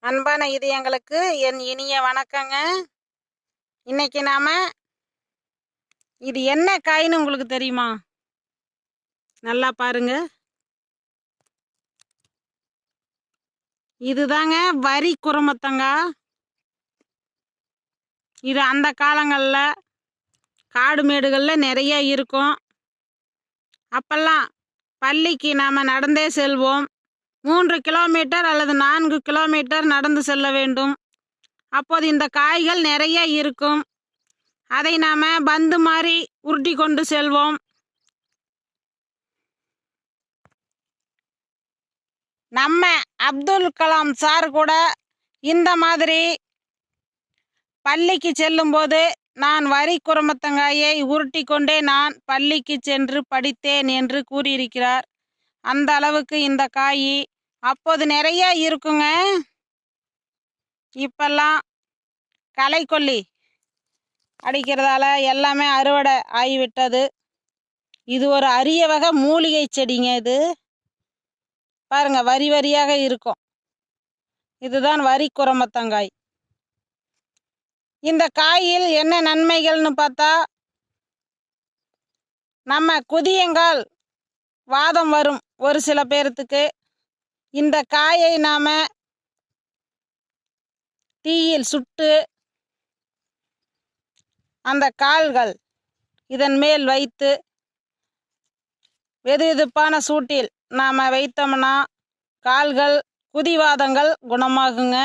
அன்பான இதயங்களுக்கு என் இனிய வணக்கங்க. இன்னைக்கு நாம இது என்ன காய்னு உங்களுக்கு தெரியுமா? நல்லா பாருங்க. இதுதாங்க வரி குருமத்தங்காய். இது அந்த காலங்களில் காடு மேடுகளில் நிறைய இருக்கும். அப்பெல்லாம் பள்ளிக்கு நாம் நடந்தே செல்வோம். 3 கிலோமீட்டர் அல்லது 4 கிலோமீட்டர் நடந்து செல்ல வேண்டும். அப்போது இந்த காய்கள் நிறைய இருக்கும். அதை நாம் பந்து மாதிரி உருட்டி கொண்டு செல்வோம். நம்ம அப்துல் கலாம் சார் கூட இந்த மாதிரி பள்ளிக்கு செல்லும்போது நான் வரி குருமத்தங்காயை உருட்டி கொண்டே நான் பள்ளிக்கு சென்று படித்தேன் என்று கூறியிருக்கிறார். அந்த அளவுக்கு இந்த காய் அப்போது நிறைய இருக்குங்க. இப்பெல்லாம் களைக்கொல்லி அடிக்கிறதால எல்லாமே அறுவடை ஆகிவிட்டது. இது ஒரு அரிய வகை மூலிகை செடிங்க. இது பாருங்க, வரி வரியாக இருக்கும். இதுதான் வரி குருமத்தங்காய். இந்த காயில் என்ன நன்மைகள்னு பார்த்தா, நம்ம குதியங்கால் வாதம் வரும் ஒரு சில பேர்த்துக்கு. இந்த காயை நாம் தீயில் சுட்டு அந்த கால்கள் இதன் மேல் வைத்து வெதுவெதுப்பான சூட்டில் நாம் வைத்தோம்னா கால்கள் குதிவாதங்கள் குணமாகுங்க.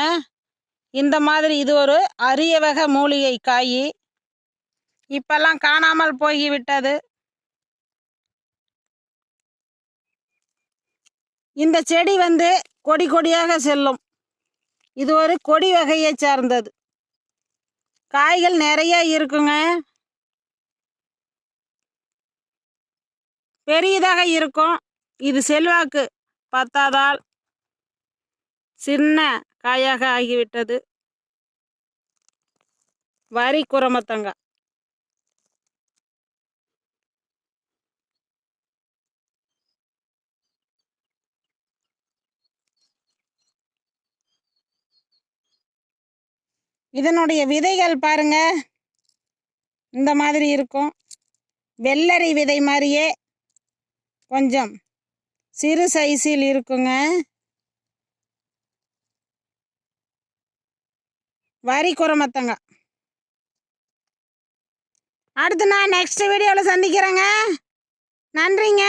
இந்த மாதிரி இது ஒரு அரிய வகை மூலிகை காய். இப்பெல்லாம் காணாமல் போய்விட்டது. இந்த செடி கொடி கொடியாக செல்லும். இது ஒரு கொடி வகையை சார்ந்தது. காய்கள் நிறைய இருக்குங்க. பெரியதாக இருக்கும். இது செல்வாக்கு பத்தாதால் சின்ன காயாக ஆகிவிட்டது. வரி குருமத்தங்காய். இதனுடைய விதைகள் பாருங்க, இந்த மாதிரி இருக்கும். வெள்ளரி விதை மாதிரியே கொஞ்சம் சிறு சைஸில் இருக்குங்க. வரி குருமத்தங்காய். அடுத்து நான் நெக்ஸ்ட் வீடியோவில் சந்திக்கிறேங்க. நன்றிங்க.